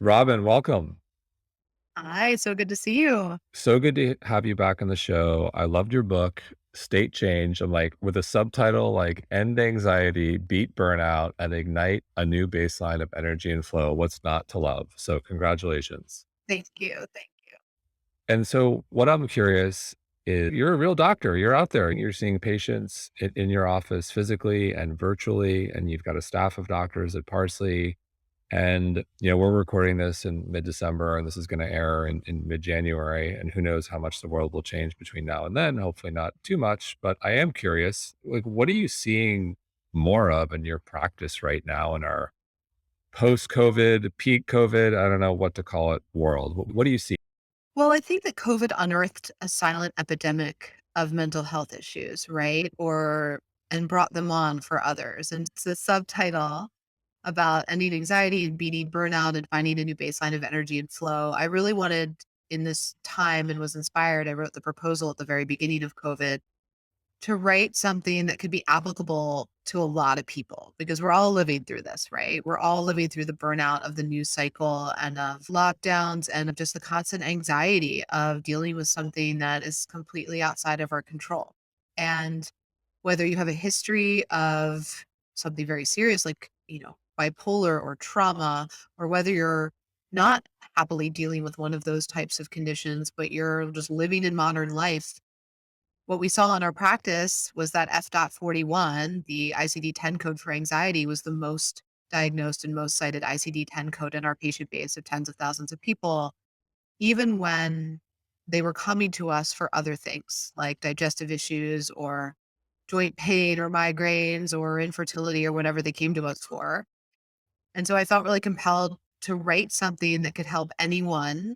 Robin, welcome. Hi, so good to see you. So good to have you back on the show. I loved your book, State Change. I'm like, with a subtitle like End Anxiety, Beat Burnout, and Ignite a New Baseline of Energy and Flow. What's not to love? So, congratulations. Thank you. Thank you. And so, what I'm curious is you're a real doctor. You're out there, you're seeing patients in your office physically and virtually, and you've got a staff of doctors at Parsley. And, we're recording this in mid-December, and this is gonna air in mid-January, and who knows how much the world will change between now and then, hopefully not too much, but I am curious, like, what are you seeing more of in your practice right now in our post-COVID, peak COVID, I don't know what to call it, world? What do you see? Well, I think that COVID unearthed a silent epidemic of mental health issues, right? And brought them on for others. And it's a subtitle about ending anxiety and beating burnout and finding a new baseline of energy and flow. I really wanted in this time and was inspired. I wrote the proposal at the very beginning of COVID to write something that could be applicable to a lot of people because we're all living through this, right? We're all living through the burnout of the news cycle and of lockdowns and of just the constant anxiety of dealing with something that is completely outside of our control. And whether you have a history of something very serious like, bipolar or trauma, or whether you're not happily dealing with one of those types of conditions, but you're just living in modern life, what we saw in our practice was that F.41, the ICD-10 code for anxiety, was the most diagnosed and most cited ICD-10 code in our patient base of tens of thousands of people, even when they were coming to us for other things like digestive issues or joint pain or migraines or infertility or whatever they came to us for. And so I felt really compelled to write something that could help anyone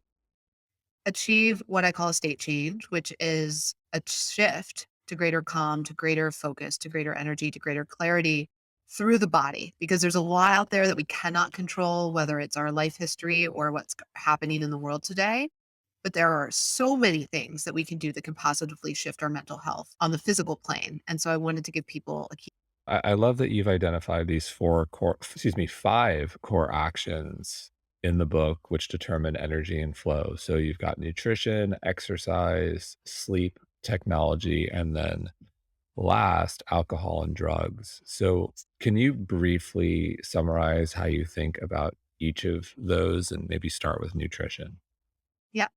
achieve what I call a state change, which is a shift to greater calm, to greater focus, to greater energy, to greater clarity through the body. Because there's a lot out there that we cannot control, whether it's our life history or what's happening in the world today. But there are so many things that we can do that can positively shift our mental health on the physical plane. And so I wanted to give people a key. I love that you've identified these 5 core actions in the book, which determine energy and flow. So you've got nutrition, exercise, sleep, technology, and then last, alcohol and drugs. So can you briefly summarize how you think about each of those and maybe start with nutrition? Yeah.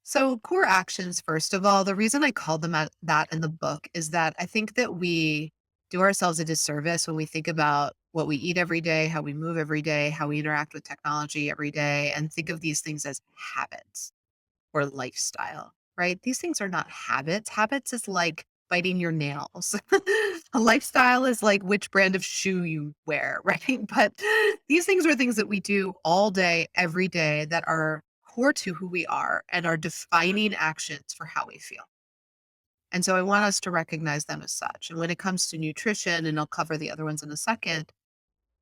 So, core actions, first of all, the reason I called them that in the book is that I think that we do ourselves a disservice when we think about what we eat every day, how we move every day, how we interact with technology every day, and think of these things as habits or lifestyle, right? These things are not habits. Habits is like biting your nails. A lifestyle is like which brand of shoe you wear, right? But these things are things that we do all day, every day that are core to who we are and are defining actions for how we feel. And so I want us to recognize them as such. And when it comes to nutrition, and I'll cover the other ones in a second,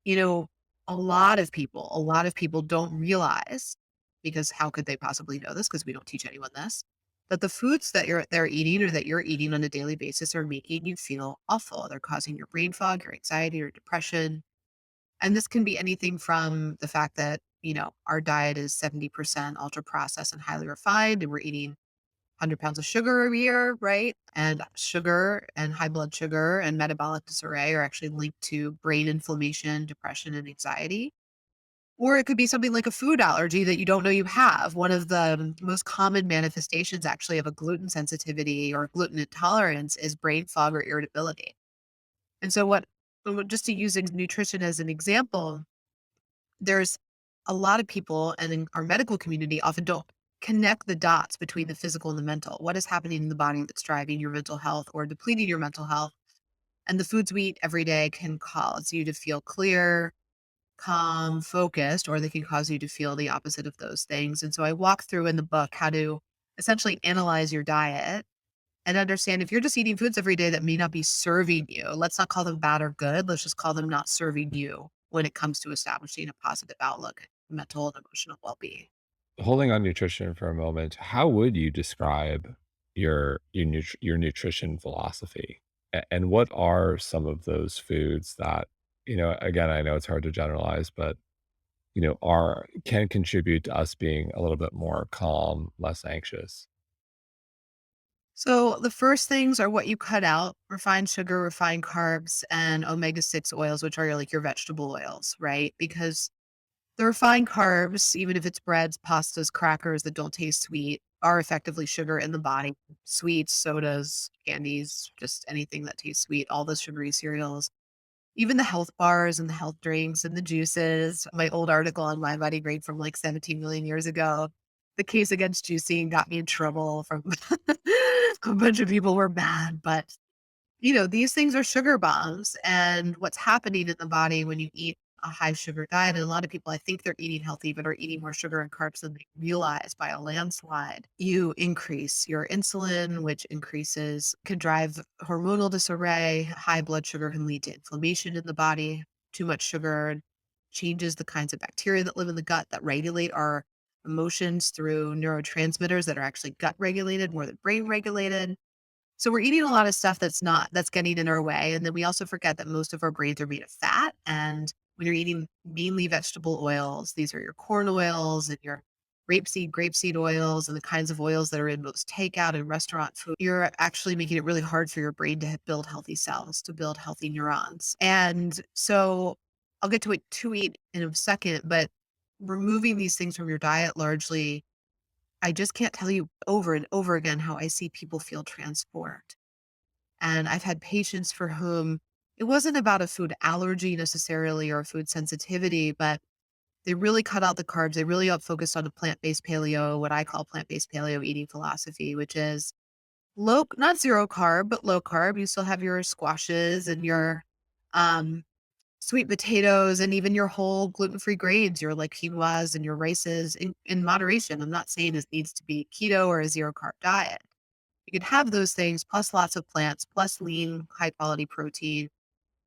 you know, a lot of people don't realize, because how could they possibly know this? Because we don't teach anyone this, that the foods that they're eating or that you're eating on a daily basis are making you feel awful. They're causing your brain fog, your anxiety, your depression. And this can be anything from the fact that, our diet is 70% ultra processed and highly refined, and we're eating 100 pounds of sugar a year, right? And sugar and high blood sugar and metabolic disarray are actually linked to brain inflammation, depression, and anxiety. Or it could be something like a food allergy that you don't know you have. One of the most common manifestations actually of a gluten sensitivity or gluten intolerance is brain fog or irritability. And so just to use nutrition as an example, there's a lot of people and in our medical community often don't connect the dots between the physical and the mental. What is happening in the body that's driving your mental health or depleting your mental health? And the foods we eat every day can cause you to feel clear, calm, focused, or they can cause you to feel the opposite of those things. And so I walk through in the book how to essentially analyze your diet and understand if you're just eating foods every day that may not be serving you. Let's not call them bad or good. Let's just call them not serving you when it comes to establishing a positive outlook, mental and emotional well-being. Holding on nutrition for a moment, how would you describe your nutrition philosophy? And what are some of those foods that, again, I know it's hard to generalize, but are can contribute to us being a little bit more calm, less anxious? So the first things are what you cut out: refined sugar, refined carbs, and omega-6 oils, which are like your vegetable oils, right? Because the refined carbs, even if it's breads, pastas, crackers that don't taste sweet, are effectively sugar in the body. Sweets, sodas, candies, just anything that tastes sweet, all the sugary cereals, even the health bars and the health drinks and the juices. My old article on mindbodygreen from like 17 million years ago, the case against juicing got me in trouble from a bunch of people were mad, but these things are sugar bombs. And what's happening in the body when you eat a high sugar diet, and a lot of people, I think they're eating healthy, but are eating more sugar and carbs than they realize by a landslide. You increase your insulin, which can drive hormonal disarray. High blood sugar can lead to inflammation in the body. Too much sugar changes the kinds of bacteria that live in the gut that regulate our emotions through neurotransmitters that are actually gut regulated more than brain regulated. So we're eating a lot of stuff that's getting in our way, and then we also forget that most of our brains are made of fat, and when you're eating mainly vegetable oils, these are your corn oils and your grapeseed oils, and the kinds of oils that are in most takeout and restaurant food, you're actually making it really hard for your brain to build healthy cells, to build healthy neurons. And so I'll get to it to eat in a second, but removing these things from your diet largely, I just can't tell you over and over again how I see people feel transformed. And I've had patients for whom it wasn't about a food allergy necessarily or a food sensitivity, but they really cut out the carbs. They really up focused on a plant-based paleo, what I call plant-based paleo eating philosophy, which is not zero carb, but low carb. You still have your squashes and your um, sweet potatoes and even your whole gluten-free grains, your like quinoas and your rices in moderation. I'm not saying it needs to be keto or a zero carb diet. You can have those things plus lots of plants, plus lean, high quality protein.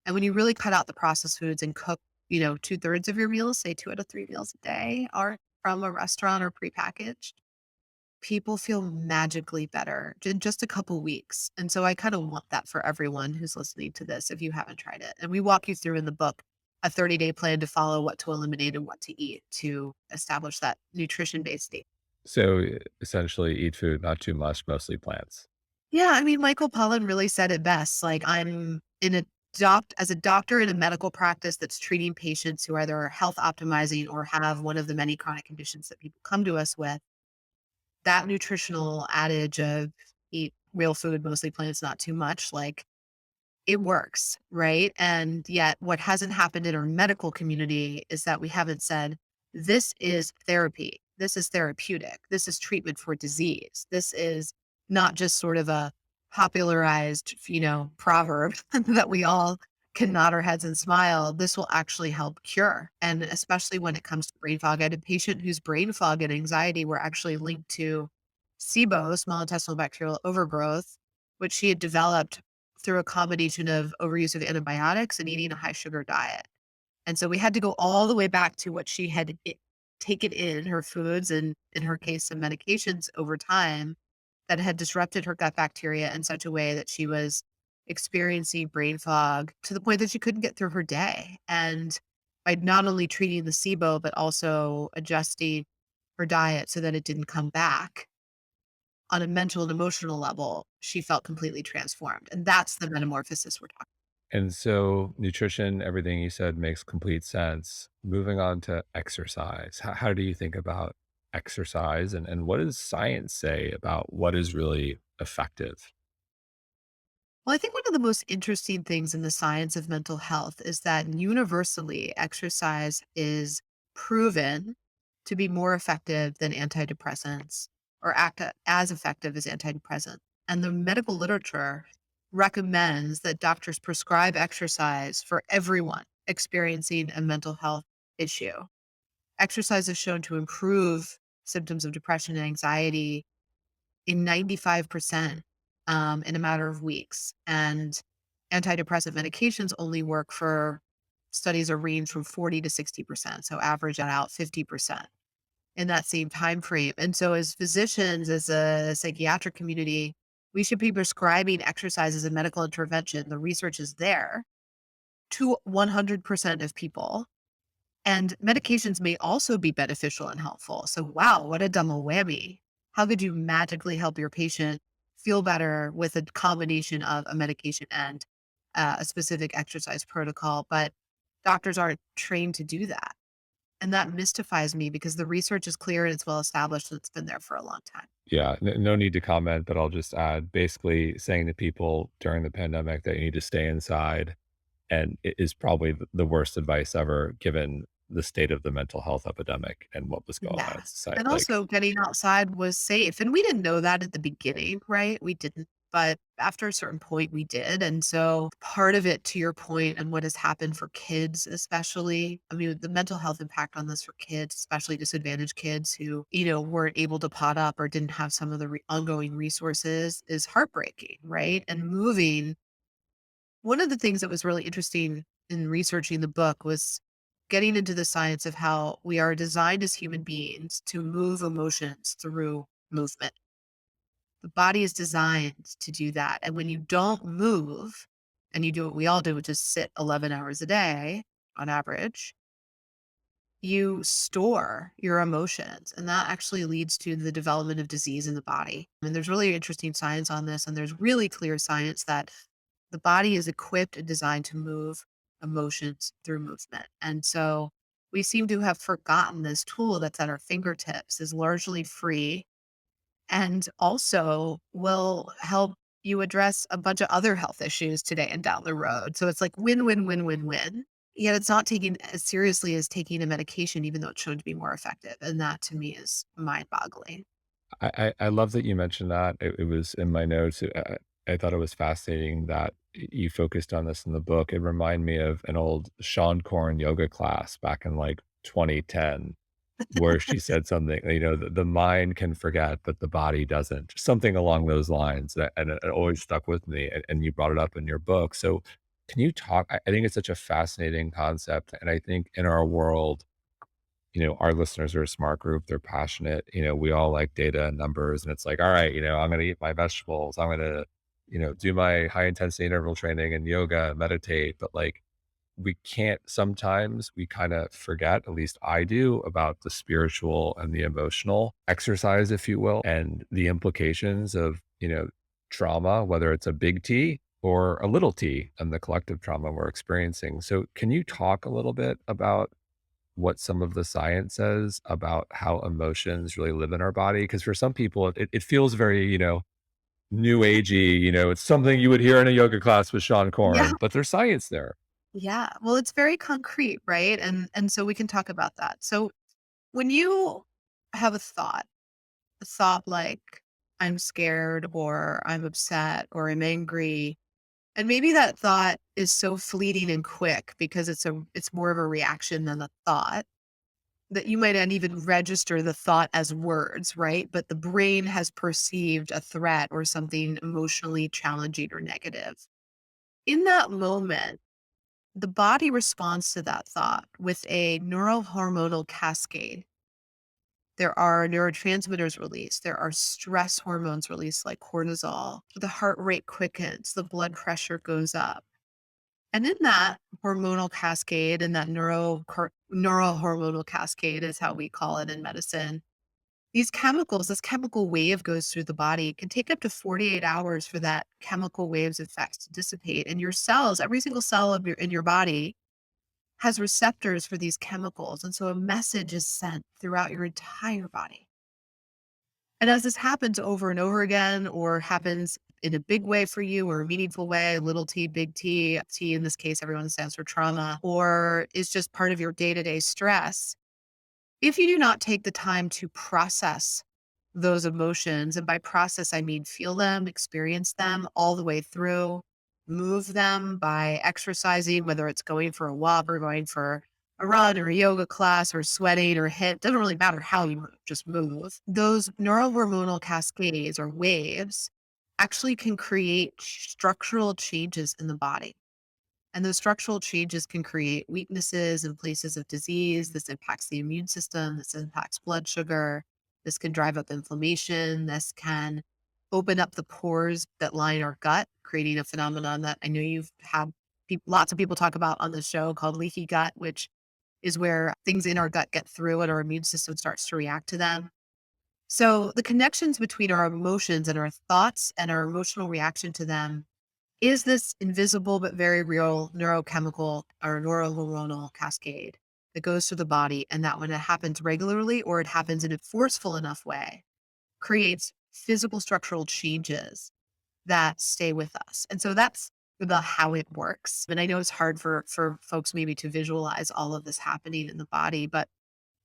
And when you really cut out the processed foods and cook, two-thirds of your meals, say 2 out of 3 meals a day are from a restaurant or prepackaged, people feel magically better in just a couple weeks. And so I kind of want that for everyone who's listening to this if you haven't tried it. And we walk you through in the book a 30-day plan to follow, what to eliminate and what to eat to establish that nutrition-based state. So essentially, eat food, not too much, mostly plants. Yeah, I mean, Michael Pollan really said it best. Like, I'm in a as a doctor in a medical practice that's treating patients who either are health optimizing or have one of the many chronic conditions that people come to us with. That nutritional adage of eat real food, mostly plants, not too much, like it works, right? And yet, what hasn't happened in our medical community is that we haven't said, this is therapy. This is therapeutic. This is treatment for disease. This is not just sort of a popularized, proverb that we all can nod our heads and smile. This will actually help cure. And especially when it comes to brain fog, I had a patient whose brain fog and anxiety were actually linked to SIBO, small intestinal bacterial overgrowth, which she had developed through a combination of overuse of antibiotics and eating a high sugar diet. And so we had to go all the way back to what she had taken in her foods and, in her case, some medications over time that had disrupted her gut bacteria in such a way that she was experiencing brain fog to the point that she couldn't get through her day. And by not only treating the SIBO, but also adjusting her diet so that it didn't come back on a mental and emotional level, she felt completely transformed. And that's the metamorphosis we're talking. And so, nutrition, everything you said makes complete sense. Moving on to exercise, how do you think about exercise, and what does science say about what is really effective? Well, I think one of the most interesting things in the science of mental health is that universally exercise is proven to be more effective than antidepressants or as effective as antidepressants. And the medical literature recommends that doctors prescribe exercise for everyone experiencing a mental health issue. Exercise is shown to improve symptoms of depression and anxiety in 95% in a matter of weeks. And antidepressant medications only work for studies are range from 40 to 60%. So average that out 50% in that same time frame. And so as physicians, as a psychiatric community, we should be prescribing exercise as a medical intervention. The research is there to 100% of people. And medications may also be beneficial and helpful. So, wow, what a double whammy. How could you magically help your patient feel better with a combination of a medication and a specific exercise protocol? But doctors aren't trained to do that. And that mystifies me because the research is clear and it's well established and it's been there for a long time. Yeah, no need to comment, but I'll just add, basically saying to people during the pandemic that you need to stay inside, and it is probably the worst advice ever given the state of the mental health epidemic and what was going on in Yes. society. And Like, also getting outside was safe. And we didn't know that at the beginning, right? We didn't. But after a certain point, we did. And so part of it, to your point, and what has happened for kids, especially, I mean, the mental health impact on this for kids, especially disadvantaged kids who, weren't able to pot up or didn't have some of the ongoing resources is heartbreaking, right? And moving. One of the things that was really interesting in researching the book was getting into the science of how we are designed as human beings to move emotions through movement. The body is designed to do that. And when you don't move and you do what we all do, which is sit 11 hours a day on average, you store your emotions. And that actually leads to the development of disease in the body. And there's really interesting science on this. And there's really clear science that the body is equipped and designed to move emotions through movement. And so we seem to have forgotten this tool that's at our fingertips is largely free and also will help you address a bunch of other health issues today and down the road. So it's like win, win, win, win, win. Yet it's not taken as seriously as taking a medication, even though it's shown to be more effective. And that to me is mind boggling. I love that you mentioned that. It was in my notes. I thought it was fascinating that you focused on this in the book. It reminded me of an old Sean Corn yoga class back in like 2010, where she said something, the mind can forget, but the body doesn't. Something along those lines. And it always stuck with me. And you brought it up in your book. So can you talk? I think it's such a fascinating concept. And I think in our world, our listeners are a smart group. They're passionate. We all like data and numbers. And it's like, all right, I'm going to eat my vegetables. I'm going to, do my high intensity interval training and yoga, meditate. But like, we can't, sometimes we kind of forget, at least I do, about the spiritual and the emotional exercise, if you will, and the implications of, trauma, whether it's a big T or a little t, and the collective trauma we're experiencing. So, can you talk a little bit about what some of the science says about how emotions really live in our body? Because for some people, it feels very, new agey, it's something you would hear in a yoga class with Sean Yeah. Corn, but there's science there. Yeah. Well, it's very concrete, right? And so we can talk about that. So when you have a thought like I'm scared or I'm upset or I'm angry, and maybe that thought is so fleeting and quick because it's more of a reaction than a thought that you might not even register the thought as words, right? But the brain has perceived a threat or something emotionally challenging or negative. In that moment, the body responds to that thought with a neurohormonal cascade. There are neurotransmitters released. There are stress hormones released like cortisol. The heart rate quickens. The blood pressure goes up. And in that hormonal cascade, and that neurohormonal cascade is how we call it in medicine, these chemicals, this chemical wave goes through the body. It can take up to 48 hours for that chemical wave's effects to dissipate. And your cells, every single cell in your body has receptors for these chemicals. And so a message is sent throughout your entire body. And as this happens over and over again, or happens in a big way for you or a meaningful way, little t, big T, T in this case, everyone stands for trauma, or is just part of your day to day stress, if you do not take the time to process those emotions, and by process, I mean feel them, experience them all the way through, move them by exercising, whether it's going for a walk or going for a run or a yoga class or sweating or hit, doesn't really matter how you move, just move. Those neurohormonal cascades or waves actually can create structural changes in the body. And those structural changes can create weaknesses in places of disease. This impacts the immune system. This impacts blood sugar. This can drive up inflammation. This can open up the pores that line our gut, creating a phenomenon that I know you've had lots of people talk about on the show called leaky gut, which is where things in our gut get through and our immune system starts to react to them. So the connections between our emotions and our thoughts and our emotional reaction to them is this invisible but very real neurochemical or neuronal cascade that goes through the body. And that when it happens regularly or it happens in a forceful enough way, creates physical structural changes that stay with us. And so that's about how it works. And I know it's hard for folks maybe to visualize all of this happening in the body, but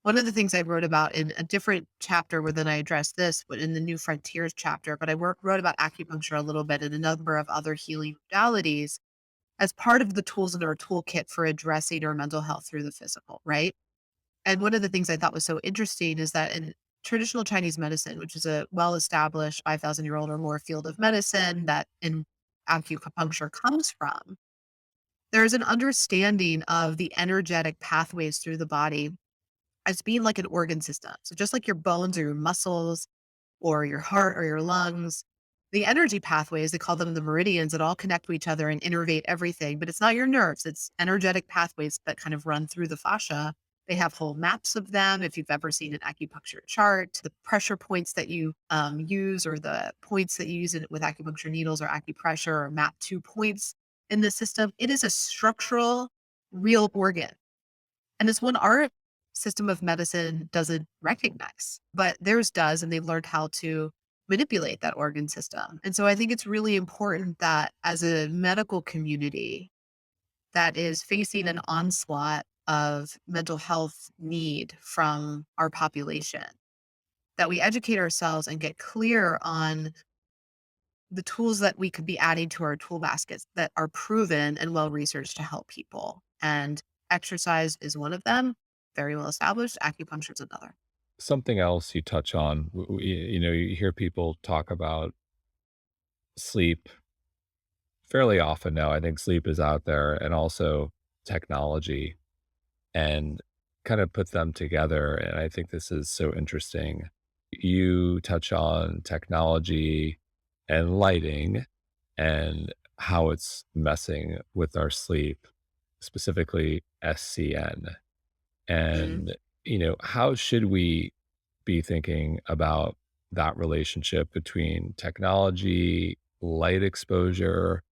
one of the things I wrote about in a different chapter where then I addressed this, but in the New Frontiers chapter, but I wrote about acupuncture a little bit and a number of other healing modalities as part of the tools in our toolkit for addressing our mental health through the physical, right? And one of the things I thought was so interesting is that in traditional Chinese medicine, which is a well-established 5,000-year-old or more field of medicine that in acupuncture comes from, there's an understanding of the energetic pathways through the body as being like an organ system. So just like your bones or your muscles or your heart or your lungs, the energy pathways, they call them the meridians that all connect to each other and innervate everything. But it's not your nerves, it's energetic pathways that kind of run through the fascia. They have whole maps of them. If you've ever seen an acupuncture chart, the pressure points that you use or the points that you use with acupuncture needles or acupressure or map 2 points in the system, it is a structural, real organ and it's one our system of medicine doesn't recognize, but theirs does. And they've learned how to manipulate that organ system. And so I think it's really important that as a medical community that is facing an onslaught of mental health need from our population, that we educate ourselves and get clear on the tools that we could be adding to our tool baskets that are proven and well researched to help people. And exercise is one of them, very well established. Acupuncture is another. Something else you touch on, you hear people talk about sleep fairly often now. I think sleep is out there and also technology and kind of put them together. And I think this is so interesting. You touch on technology and lighting and how it's messing with our sleep, specifically SCN. Mhm. And, how should we be thinking about that relationship between technology, light exposure,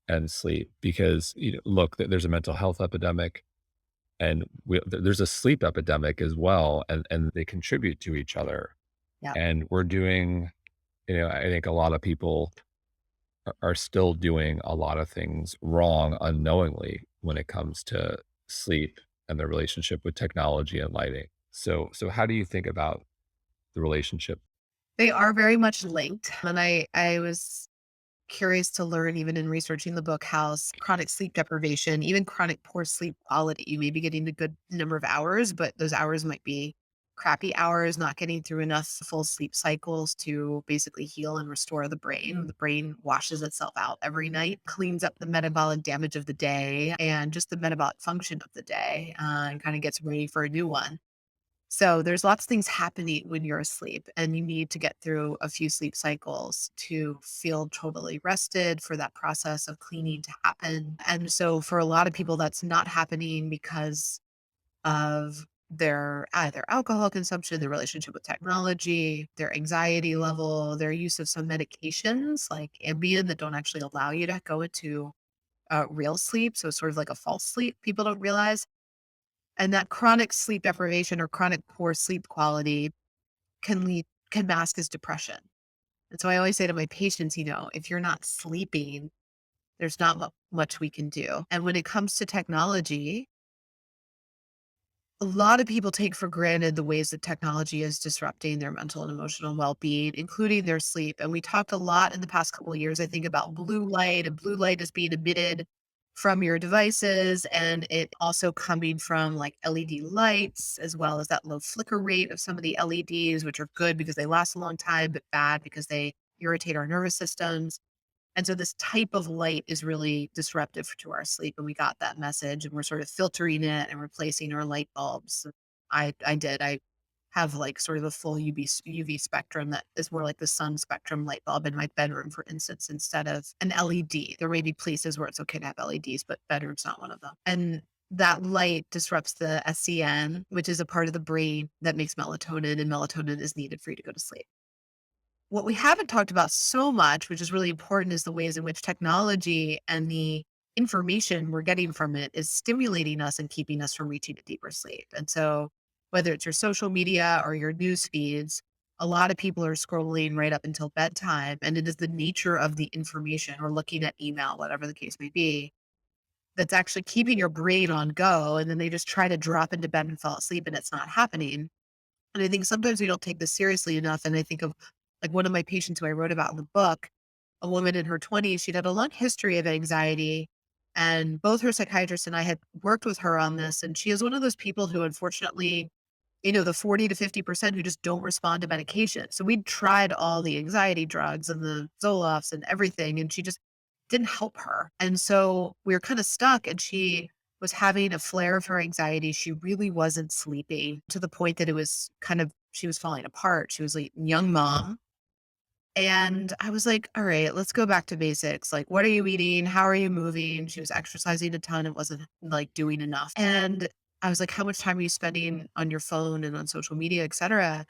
and sleep? Because, look, there's a mental health epidemic and there's a sleep epidemic as well, and they contribute to each other. Yeah. And we're doing, I think a lot of people are still doing a lot of things wrong unknowingly when it comes to sleep and the relationship with technology and lighting. So how do you think about the relationship? They are very much linked. And I was curious to learn, even in researching the book, how chronic sleep deprivation, even chronic poor sleep quality, you may be getting a good number of hours, but those hours might be crappy hours, not getting through enough full sleep cycles to basically heal and restore the brain. The brain washes itself out every night, cleans up the metabolic damage of the day and just the metabolic function of the day, and kind of gets ready for a new one. So there's lots of things happening when you're asleep, and you need to get through a few sleep cycles to feel totally rested for that process of cleaning to happen. And so for a lot of people, that's not happening because of their either alcohol consumption, their relationship with technology, their anxiety level, their use of some medications like Ambien that don't actually allow you to go into real sleep. So it's sort of like a false sleep. People don't realize. And that chronic sleep deprivation or chronic poor sleep quality can mask as depression. And so I always say to my patients, if you're not sleeping, there's not much we can do. And when it comes to technology, a lot of people take for granted the ways that technology is disrupting their mental and emotional well-being, including their sleep. And we talked a lot in the past couple of years, I think, about blue light, and blue light is being emitted from your devices, and it also coming from like LED lights, as well as that low flicker rate of some of the LEDs, which are good because they last a long time, but bad because they irritate our nervous systems. And so this type of light is really disruptive to our sleep, and we got that message, and we're sort of filtering it and replacing our light bulbs. I did. I have like sort of a full UV spectrum that is more like the sun spectrum light bulb in my bedroom, for instance, instead of an LED. There may be places where it's okay to have LEDs, but bedroom's not one of them. And that light disrupts the SCN, which is a part of the brain that makes melatonin, and melatonin is needed for you to go to sleep. What we haven't talked about so much, which is really important, is the ways in which technology and the information we're getting from it is stimulating us and keeping us from reaching a deeper sleep. And so, whether it's your social media or your news feeds, a lot of people are scrolling right up until bedtime. And it is the nature of the information or looking at email, whatever the case may be, that's actually keeping your brain on go. And then they just try to drop into bed and fall asleep, and it's not happening. And I think sometimes we don't take this seriously enough. And I think of like one of my patients who I wrote about in the book, a woman in her 20s. She'd had a long history of anxiety. And both her psychiatrist and I had worked with her on this. And she is one of those people who, unfortunately, the 40 to 50% who just don't respond to medication. So we tried all the anxiety drugs and the Zolofts and everything, and she just didn't help her. And so we were kind of stuck, and she was having a flare of her anxiety. She really wasn't sleeping to the point that it was she was falling apart. She was a young mom. And I was like, all right, let's go back to basics. Like, what are you eating? How are you moving? She was exercising a ton. It wasn't like doing enough. And I was like, how much time are you spending on your phone and on social media, et cetera?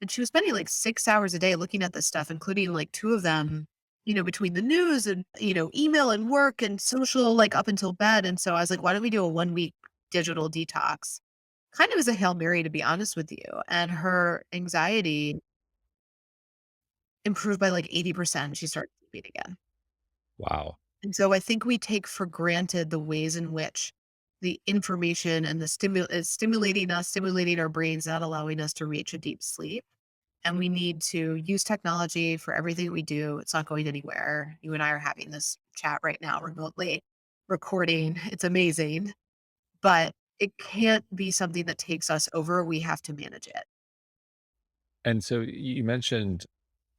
And she was spending like 6 hours a day looking at this stuff, including like two of them, between the news and, email and work and social, like up until bed. And so I was like, why don't we do a 1 week digital detox? Kind of as a Hail Mary, to be honest with you. And her anxiety improved by like 80%. She started sleeping again. Wow. And so I think we take for granted the ways in which the information and the is stimulating us, stimulating our brains, not allowing us to reach a deep sleep. And we need to use technology for everything we do. It's not going anywhere. You and I are having this chat right now remotely, recording. It's amazing, but it can't be something that takes us over. We have to manage it. And so you mentioned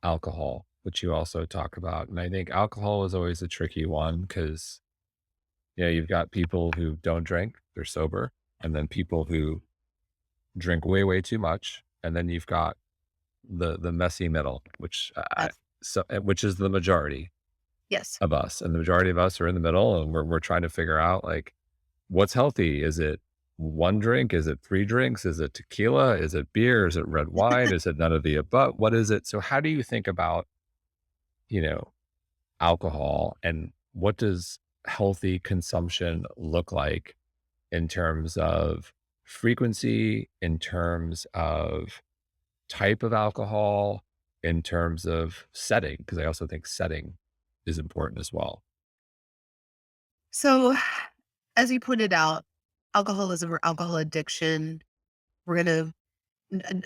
alcohol, which you also talk about. And I think alcohol is always a tricky one because, you've got people who don't drink, they're sober, and then people who drink way, way too much. And then you've got the messy middle, which That's, which is the majority yes. of us. And the majority of us are in the middle and we're trying to figure out like what's healthy. Is it one drink? Is it three drinks? Is it tequila? Is it beer? Is it red wine? Is it none of the above? What is it? So how do you think about, you know, alcohol and what does healthy consumption look like in terms of frequency, in terms of type of alcohol, in terms of setting? Because I also think setting is important as well. So, as you pointed out, alcoholism or alcohol addiction, we're going to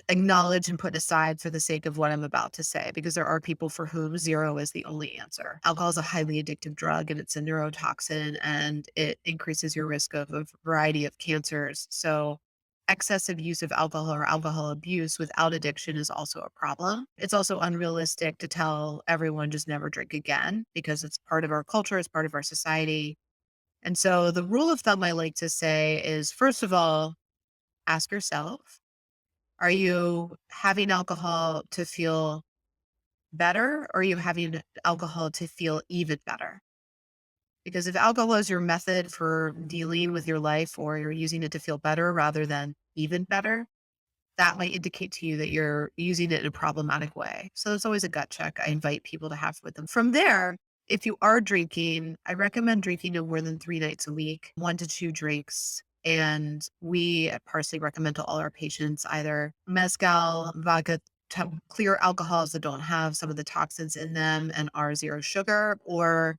acknowledge and put aside for the sake of what I'm about to say, because there are people for whom zero is the only answer. Alcohol is a highly addictive drug, and it's a neurotoxin, and it increases your risk of a variety of cancers. So, excessive use of alcohol or alcohol abuse without addiction is also a problem. It's also unrealistic to tell everyone just never drink again because it's part of our culture, it's part of our society. And so, the rule of thumb I like to say is, first of all, ask yourself, are you having alcohol to feel better, or are you having alcohol to feel even better? Because if alcohol is your method for dealing with your life, or you're using it to feel better rather than even better, that might indicate to you that you're using it in a problematic way. So it's always a gut check I invite people to have with them. From there, if you are drinking, I recommend drinking no more than 3 nights a week, 1 to 2 drinks. And we at Parsley recommend to all our patients either Mezcal, vodka, clear alcohols that don't have some of the toxins in them and are zero sugar, or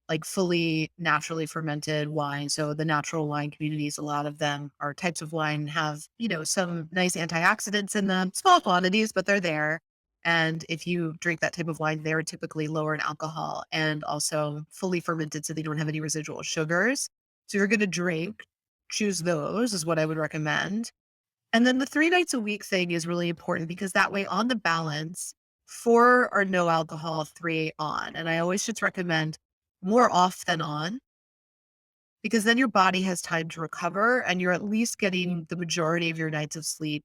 like fully naturally fermented wine. So the natural wine communities, a lot of them are types of wine have, some nice antioxidants in them, small quantities, but they're there. And if you drink that type of wine, they're typically lower in alcohol and also fully fermented so they don't have any residual sugars. So if you're going to drink, choose those is what I would recommend. And then the 3 nights a week thing is really important because that way on the balance, 4 are no alcohol, 3 on. And I always just recommend more off than on, because then your body has time to recover and you're at least getting the majority of your nights of sleep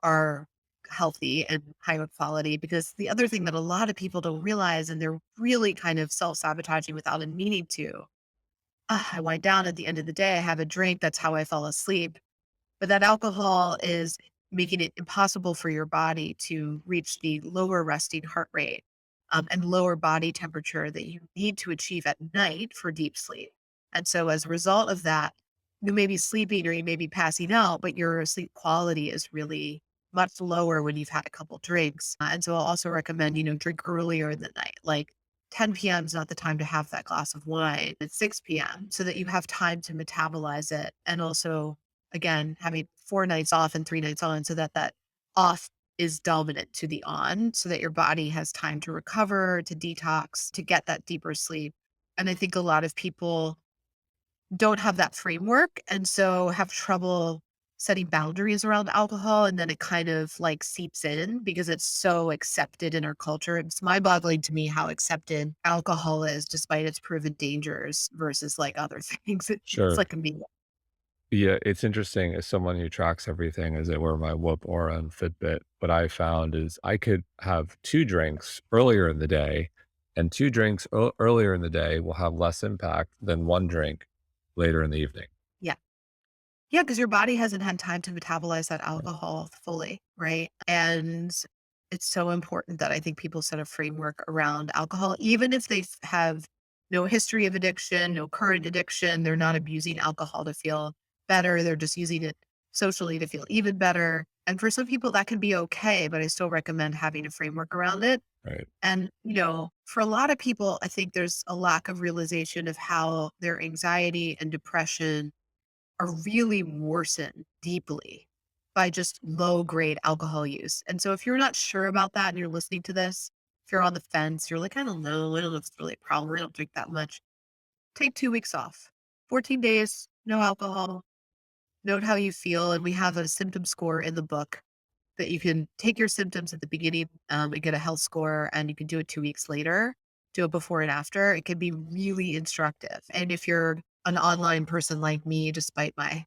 are healthy and high quality. Because the other thing that a lot of people don't realize, and they're really kind of self sabotaging without a meaning to, I wind down at the end of the day, I have a drink, that's how I fall asleep. But that alcohol is making it impossible for your body to reach the lower resting heart rate, and lower body temperature that you need to achieve at night for deep sleep. And so, as a result of that, you may be sleeping or you may be passing out, but your sleep quality is really much lower when you've had a couple drinks. And so, I'll also recommend, drink earlier in the night, like 10 p.m. is not the time to have that glass of wine at 6 p.m. so that you have time to metabolize it, and also, again, having 4 nights off and 3 nights on, so that that off is dominant to the on, so that your body has time to recover, to detox, to get that deeper sleep. And I think a lot of people don't have that framework, and so have trouble setting boundaries around alcohol, and then it kind of, like, seeps in because it's so accepted in our culture. It's mind-boggling to me how accepted alcohol is despite its proven dangers versus, like, other things. It's Sure. like a meme. Yeah, it's interesting as someone who tracks everything as I wear my Whoop Aura and Fitbit, what I found is I could have 2 drinks earlier in the day, and 2 drinks earlier in the day will have less impact than 1 drink later in the evening. Yeah. Yeah, because your body hasn't had time to metabolize that alcohol fully, right? And it's so important that I think people set a framework around alcohol, even if they have no history of addiction, no current addiction, they're not abusing alcohol to feel better. They're just using it socially to feel even better. And for some people, that can be okay, but I still recommend having a framework around it. Right. And, for a lot of people, I think there's a lack of realization of how their anxiety and depression are really worsened deeply by just low grade alcohol use. And so if you're not sure about that and you're listening to this, if you're on the fence, you're like, I don't know, I don't know if it's really a problem. I don't drink that much. Take 2 weeks off, 14 days, no alcohol, note how you feel. And we have a symptom score in the book that you can take your symptoms at the beginning, and get a health score, and you can do it 2 weeks later, do it before and after. It can be really instructive. And if you're an online person like me, despite my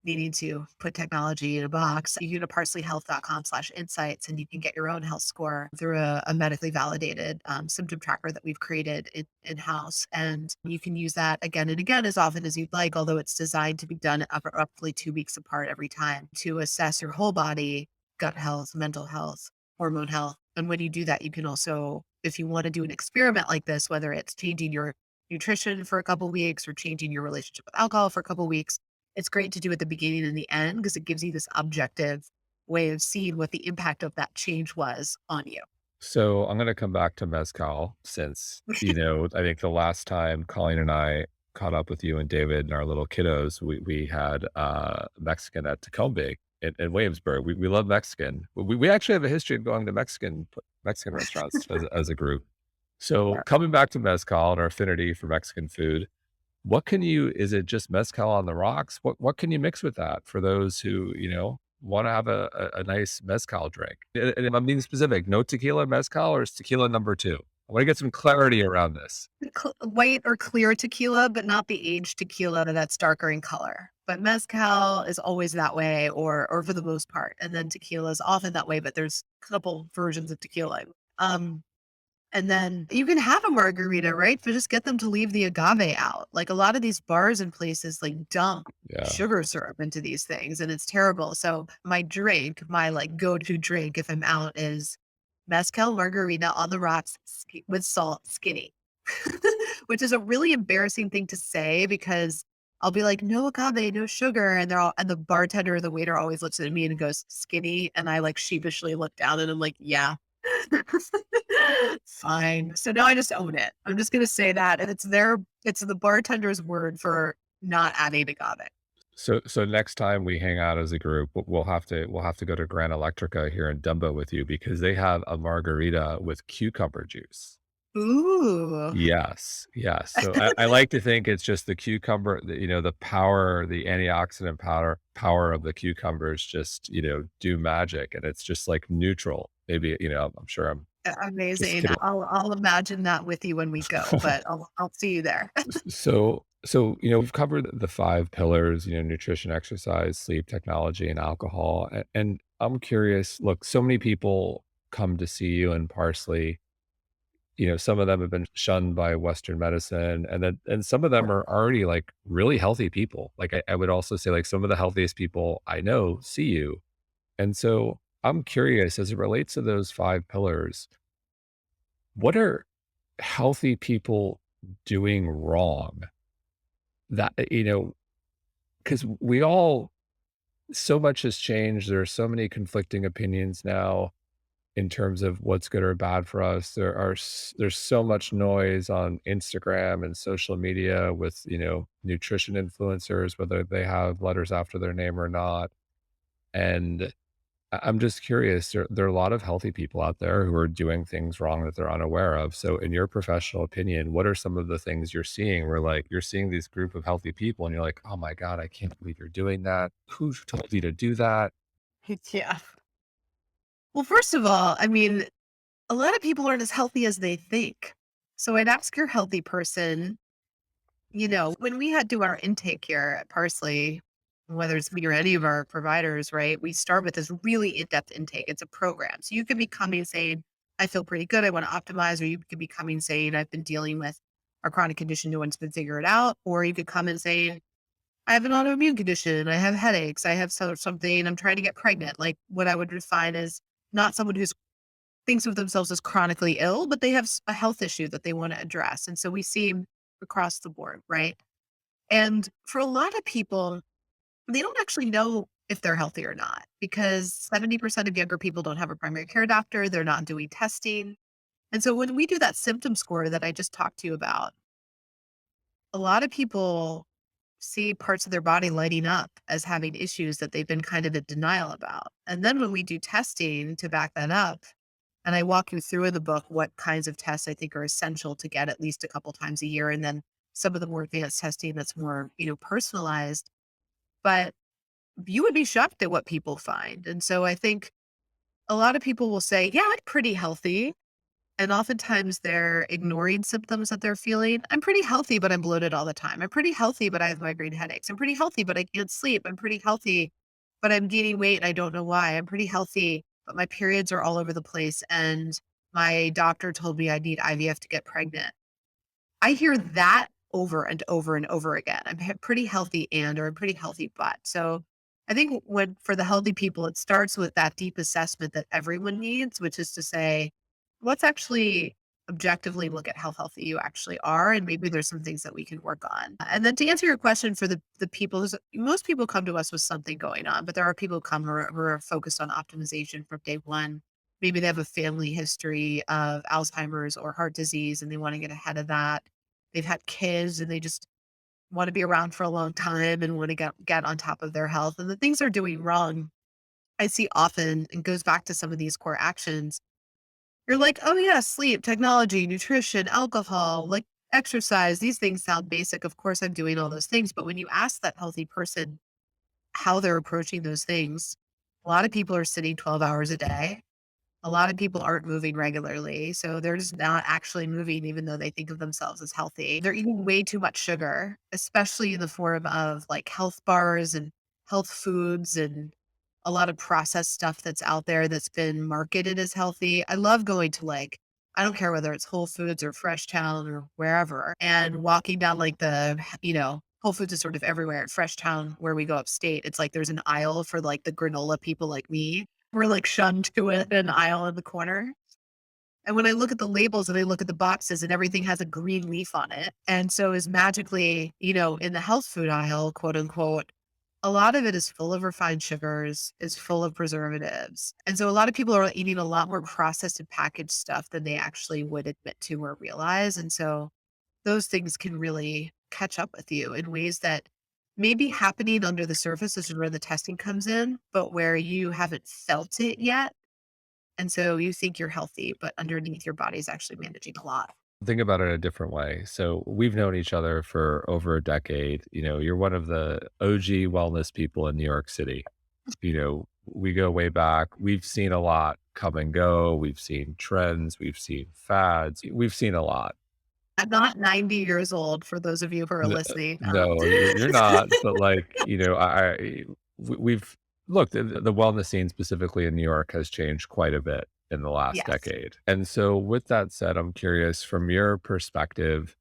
needing to put technology in a box, you go to parsleyhealth.com/insights and you can get your own health score through a medically validated symptom tracker that we've created in-house. And you can use that again and again as often as you'd like, although it's designed to be done roughly 2 weeks apart every time to assess your whole body, gut health, mental health, hormone health. And when you do that, you can also, if you want to do an experiment like this, whether it's changing your nutrition for a couple weeks or changing your relationship with alcohol for a couple weeks, it's great to do at the beginning and the end because it gives you this objective way of seeing what the impact of that change was on you. So I'm gonna come back to Mezcal since, I think the last time Colleen and I caught up with you and David and our little kiddos, we had Mexican at Tacombe in Williamsburg. We love Mexican. We actually have a history of going to Mexican restaurants as a group. So Yeah. coming back to Mezcal and our affinity for Mexican food, is it just mezcal on the rocks? What can you mix with that for those who, wanna have a nice mezcal drink? And I'm being specific, no tequila mezcal, or is tequila number 2? I wanna get some clarity around this. White or clear tequila, but not the aged tequila that's darker in color. But mezcal is always that way, or for the most part, and then tequila is often that way. But there's a couple versions of tequila. Um, And then you can have a margarita, right? But just get them to leave the agave out. Like a lot of these bars and places like dump Yeah. sugar syrup into these things and it's terrible. So my drink, my like go-to drink if I'm out is mezcal margarita on the rocks with salt skinny. Which is a really embarrassing thing to say because I'll be like, no agave, no sugar. And the bartender or the waiter always looks at me and goes, skinny. And I like sheepishly look down and I'm like, yeah. Fine. So now I just own it. I'm just gonna say that, and it's the bartender's word for not adding agave. So next time we hang out as a group, we'll have to go to Grand Electrica here in Dumbo with you because they have a margarita with cucumber juice. Ooh. Yes, yes. So I like to think it's just the cucumber, the power, the antioxidant power of the cucumbers just, do magic, and it's just like neutral. Maybe, I'm sure I'm just Amazing. kidding. I'll imagine that with you when we go, but I'll see you there. So, we've covered the 5 pillars, nutrition, exercise, sleep, technology, and alcohol. And I'm curious, look, so many people come to see you in Parsley some of them have been shunned by Western medicine, and some of them are already like really healthy people. Like I would also say like some of the healthiest people I know see you. And so I'm curious as it relates to those 5 pillars, what are healthy people doing wrong that, because we all, so much has changed. There are so many conflicting opinions now in terms of what's good or bad for us. There's so much noise on Instagram and social media with, nutrition influencers, whether they have letters after their name or not. And I'm just curious, there are a lot of healthy people out there who are doing things wrong that they're unaware of. So in your professional opinion, what are some of the things you're seeing where like you're seeing these group of healthy people and you're like, "Oh my God, I can't believe you're doing that. Who told you to do that?" Yeah. Well, first of all, I mean, a lot of people aren't as healthy as they think. So I'd ask your healthy person, when we had do our intake here at Parsley, whether it's me or any of our providers, right? We start with this really in-depth intake. It's a program. So you could be coming saying, I feel pretty good. I want to optimize, or you could be coming saying, I've been dealing with a chronic condition. No one's been figured out. Or you could come and say, I have an autoimmune condition. I have headaches. I have something. I'm trying to get pregnant. Like what I would define as not someone who's thinks of themselves as chronically ill, but they have a health issue that they want to address. And so we see across the board, right? And for a lot of people, they don't actually know if they're healthy or not because 70% of younger people don't have a primary care doctor. They're not doing testing. And so when we do that symptom score that I just talked to you about, a lot of people see parts of their body lighting up as having issues that they've been kind of in denial about. And then when we do testing to back that up, and I walk you through in the book what kinds of tests I think are essential to get at least a couple times a year, and then some of the more advanced testing that's more, personalized. But you would be shocked at what people find. And so I think a lot of people will say, yeah, I'm pretty healthy. And oftentimes they're ignoring symptoms that they're feeling. I'm pretty healthy, but I'm bloated all the time. I'm pretty healthy, but I have migraine headaches. I'm pretty healthy, but I can't sleep. I'm pretty healthy, but I'm gaining weight and I don't know why. I'm pretty healthy, but my periods are all over the place. And my doctor told me I need IVF to get pregnant. I hear that over and over and over again. Pretty healthy or I'm pretty healthy but. So I think when for the healthy people, it starts with that deep assessment that everyone needs, which is to say, let's actually objectively look at how healthy you actually are. And maybe there's some things that we can work on. And then to answer your question for the people, most people come to us with something going on, but there are people who come who are focused on optimization from day one. Maybe they have a family history of Alzheimer's or heart disease and they want to get ahead of that. They've had kids and they just want to be around for a long time and want to get on top of their health. And the things they're doing wrong, I see often and goes back to some of these core actions. You're like, oh yeah, sleep, technology, nutrition, alcohol, like exercise. These things sound basic. Of course, I'm doing all those things. But when you ask that healthy person how they're approaching those things, a lot of people are sitting 12 hours a day. A lot of people aren't moving regularly, so they're just not actually moving even though they think of themselves as healthy. They're eating way too much sugar, especially in the form of, like, health bars and health foods and a lot of processed stuff that's out there that's been marketed as healthy. I love going to, like, I don't care whether it's Whole Foods or Fresh Town or wherever, and walking down, like, Whole Foods is sort of everywhere. At Fresh Town, where we go upstate, it's like there's an aisle for, like, the granola people like me. We're, like, shunned to an aisle in the corner, and when I look at the labels and I look at the boxes and everything has a green leaf on it, and so is magically, in the health food aisle, quote, unquote, a lot of it is full of refined sugars, is full of preservatives, and so a lot of people are eating a lot more processed and packaged stuff than they actually would admit to or realize, and so those things can really catch up with you in ways that may be happening under the surface. This is where the testing comes in, but where you haven't felt it yet. And so you think you're healthy, but underneath your body's actually managing a lot. Think about it a different way. So we've known each other for over a decade. You're one of the OG wellness people in New York City. We go way back. We've seen a lot come and go. We've seen trends. We've seen fads. We've seen a lot. I'm not 90 years old for those of you who are listening. No, you're not. But like, we've looked, the wellness scene specifically in New York has changed quite a bit. in the last Yes. decade. And so with that said, I'm curious from your perspective,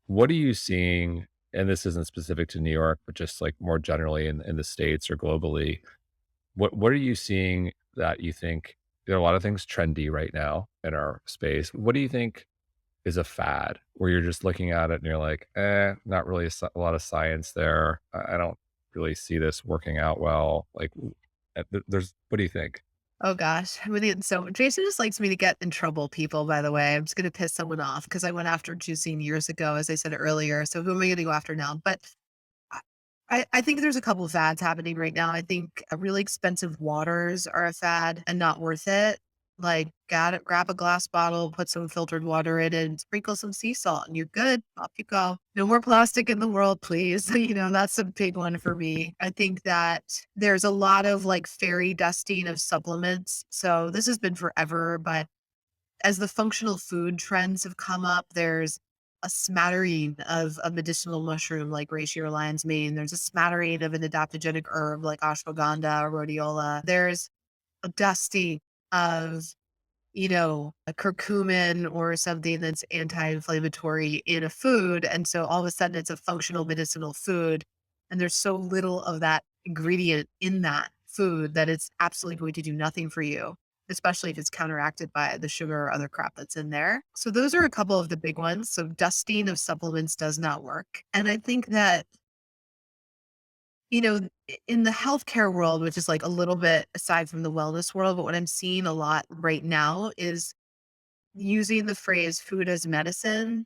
what are you seeing? And this isn't specific to New York, but just like more generally in the States or globally, what are you seeing that you think there are a lot of things trendy right now in our space? What do you think is a fad where you're just looking at it and you're like, not really a lot of science there. I don't really see this working out well. Like, there's, what do you think? Oh gosh, I'm gonna get so Jason just likes me to get in trouble, people, by the way. I'm just gonna piss someone off because I went after juicing years ago, as I said earlier. So who am I gonna go after now? But I I think there's a couple of fads happening right now. I think really expensive waters are a fad and not worth it. Like, got it, grab a glass bottle, put some filtered water in it, and sprinkle some sea salt, and you're good. Off you go. No more plastic in the world, please. That's a big one for me. I think that there's a lot of like fairy dusting of supplements. So this has been forever, but as the functional food trends have come up, there's a smattering of a medicinal mushroom like reishi or lion's mane. There's a smattering of an adaptogenic herb like ashwagandha or rhodiola. There's a dusting of, a curcumin or something that's anti-inflammatory in a food. And so all of a sudden it's a functional medicinal food. And there's so little of that ingredient in that food that it's absolutely going to do nothing for you, especially if it's counteracted by the sugar or other crap that's in there. So those are a couple of the big ones. So dusting of supplements does not work. And I think that, in the healthcare world, which is like a little bit aside from the wellness world, but what I'm seeing a lot right now is using the phrase food as medicine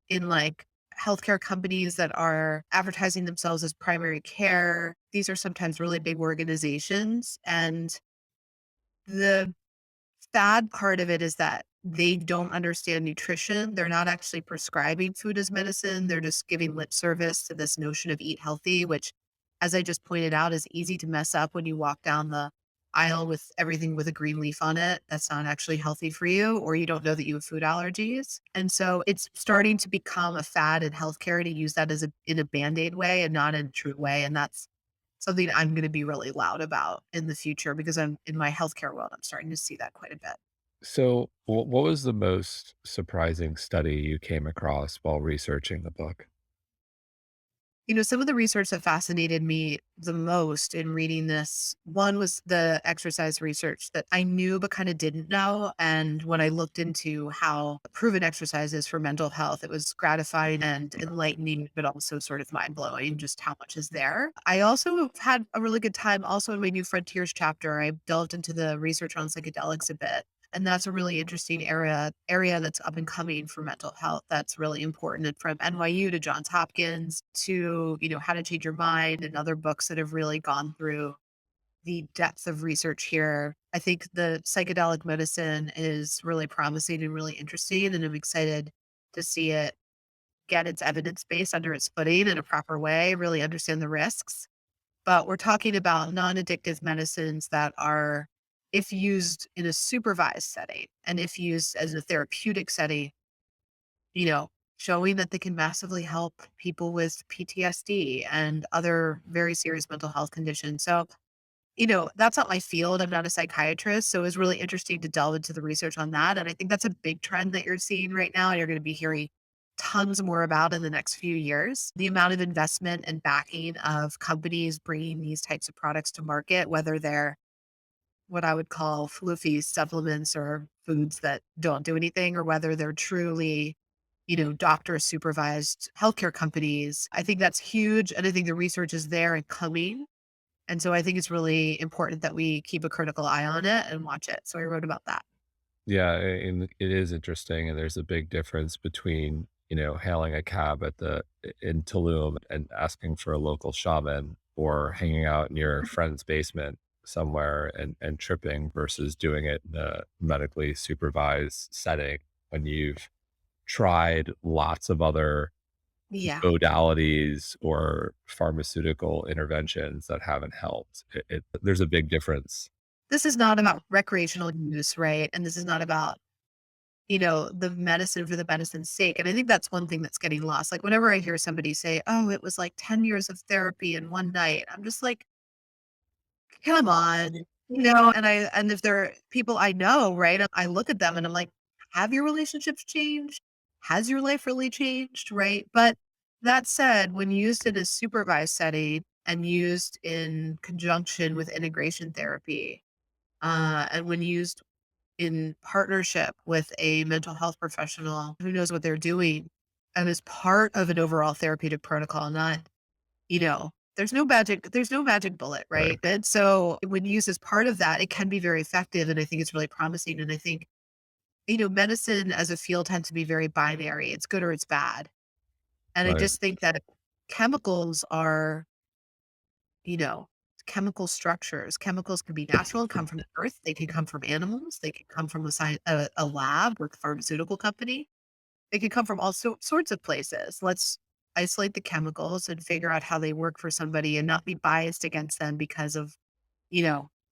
in like healthcare companies that are advertising themselves as primary care. These are sometimes really big organizations. And the sad part of it is that they don't understand nutrition. They're not actually prescribing food as medicine. They're just giving lip service to this notion of eat healthy, which, as I just pointed out, is easy to mess up when you walk down the aisle with everything with a green leaf on it. That's not actually healthy for you, or you don't know that you have food allergies. And so it's starting to become a fad in healthcare to use that in a band-aid way and not in a true way. And that's something I'm going to be really loud about in the future because I'm in my healthcare world. I'm starting to see that quite a bit. So, what was the most surprising study you came across while researching the book? Some of the research that fascinated me the most in reading this, one was the exercise research that I knew but kind of didn't know. And when I looked into how proven exercise is for mental health, it was gratifying and enlightening, but also sort of mind blowing just how much is there. I also had a really good time also in my New Frontiers chapter. I delved into the research on psychedelics a bit. And that's a really interesting area that's up and coming for mental health. That's really important. And from NYU to Johns Hopkins to, How to Change Your Mind and other books that have really gone through the depth of research here. I think the psychedelic medicine is really promising and really interesting. And I'm excited to see it get its evidence base under its footing in a proper way, really understand the risks. But we're talking about non-addictive medicines that are, if used in a supervised setting and if used as a therapeutic setting, you know, showing that they can massively help people with PTSD and other very serious mental health conditions. So, that's not my field. I'm not a psychiatrist. So it was really interesting to delve into the research on that. And I think that's a big trend that you're seeing right now. And you're going to be hearing tons more about in the next few years. The amount of investment and backing of companies bringing these types of products to market, whether they're what I would call floofy supplements or foods that don't do anything, or whether they're truly, doctor supervised healthcare companies. I think that's huge. And I think the research is there and coming. And so I think it's really important that we keep a critical eye on it and watch it. So I wrote about that. Yeah, and it is interesting, and there's a big difference between, hailing a cab in Tulum and asking for a local shaman or hanging out in your friend's basement somewhere and tripping versus doing it in a medically supervised setting when you've tried lots of other Yeah. modalities or pharmaceutical interventions that haven't helped. There's a big difference. This is not about recreational use, right? And this is not about, the medicine for the medicine's sake. And I think that's one thing that's getting lost. Like whenever I hear somebody say, oh, it was like 10 years of therapy in one night, I'm just like, come on. And if there are people I know, right, I look at them and I'm like, have your relationships changed? Has your life really changed? Right. But that said, when used in a supervised setting and used in conjunction with integration therapy, and when used in partnership with a mental health professional who knows what they're doing and is part of an overall therapeutic protocol, not, there's no magic bullet, Right. right? And so when used as part of that, it can be very effective. And I think it's really promising. And I think, medicine as a field tends to be very binary. It's good or it's bad. And I Right. just think that chemicals are, you know, chemical structures. Chemicals can be natural and come from the earth. They can come from animals. They can come from a lab or a pharmaceutical company. They can come from all sorts of places. Let's isolate the chemicals and figure out how they work for somebody and not be biased against them because of,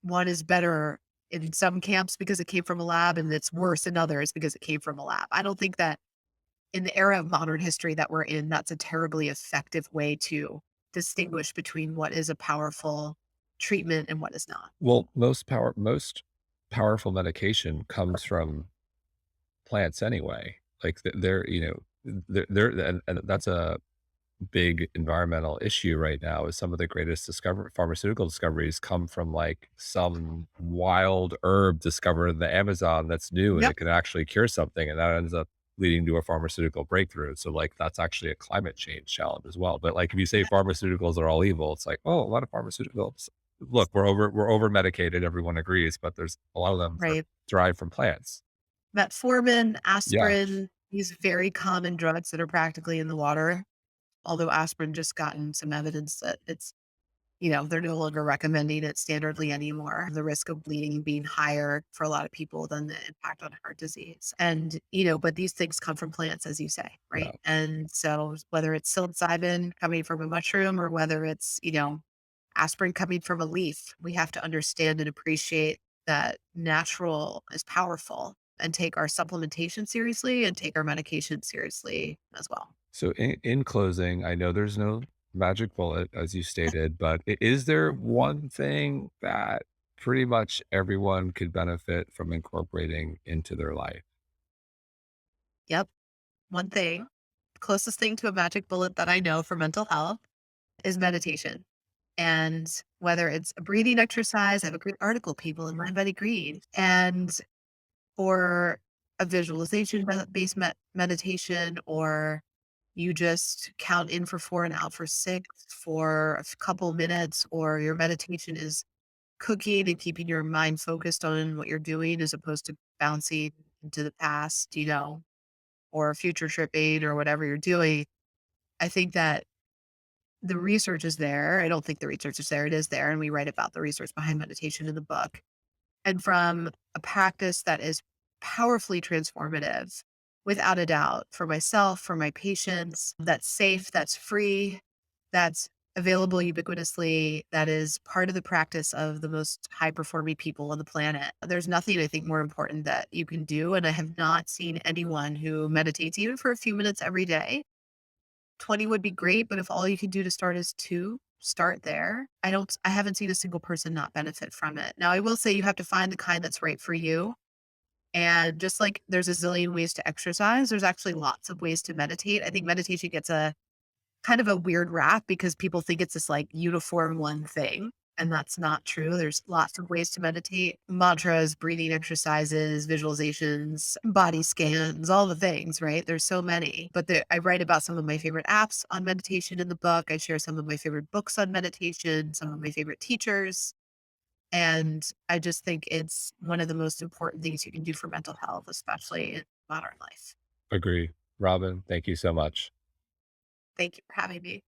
one is better in some camps because it came from a lab and it's worse in others because it came from a lab. I don't think that in the era of modern history that we're in, that's a terribly effective way to distinguish between what is a powerful treatment and what is not. Well, most powerful medication comes from plants anyway. Like they're, they're and that's a big environmental issue right now is some of the greatest pharmaceutical discoveries come from like some wild herb discovered in the Amazon that's new and Yep. it can actually cure something. And that ends up leading to a pharmaceutical breakthrough. So like that's actually a climate change challenge as well. But like if you say pharmaceuticals are all evil, it's like, oh, a lot of pharmaceuticals. Look, we're over medicated, everyone agrees, but there's a lot of them that are Right. derived from plants. Metformin, Yeah. aspirin, these very common drugs that are practically in the water. Although aspirin just gotten some evidence that they're no longer recommending it standardly anymore. The risk of bleeding being higher for a lot of people than the impact on heart disease. And, but these things come from plants, as you say, Yeah. right? And so whether it's psilocybin coming from a mushroom or whether it's, aspirin coming from a leaf, we have to understand and appreciate that natural is powerful and take our supplementation seriously and take our medication seriously as well. So in closing, I know there's no magic bullet, as you stated, but is there one thing that pretty much everyone could benefit from incorporating into their life? Yep. One thing, closest thing to a magic bullet that I know for mental health is meditation. And whether it's a breathing exercise, I have a great article, people in mindbodygreen, and or a visualization based meditation, or you just count in for 4 and out for 6 for a couple minutes, or your meditation is cooking and keeping your mind focused on what you're doing as opposed to bouncing into the past, or future tripping or whatever you're doing. I think that the research is there. I don't think the research is there. It is there. And we write about the research behind meditation in the book. And from a practice that is powerfully transformative, without a doubt, for myself, for my patients, that's safe, that's free, that's available ubiquitously, that is part of the practice of the most high performing people on the planet. There's nothing I think more important that you can do. And I have not seen anyone who meditates even for a few minutes every day. 20 would be great, but if all you can do to start is 2, start there. I haven't seen a single person not benefit from it. Now, I will say you have to find the kind that's right for you. And just like there's a zillion ways to exercise, there's actually lots of ways to meditate. I think meditation gets a kind of a weird rap because people think it's this like uniform one thing. And that's not true. There's lots of ways to meditate: mantras, breathing exercises, visualizations, body scans, all the things, right? There's so many. But I write about some of my favorite apps on meditation in the book. I share some of my favorite books on meditation, some of my favorite teachers. And I just think it's one of the most important things you can do for mental health, especially in modern life. Agree. Robin, thank you so much. Thank you for having me.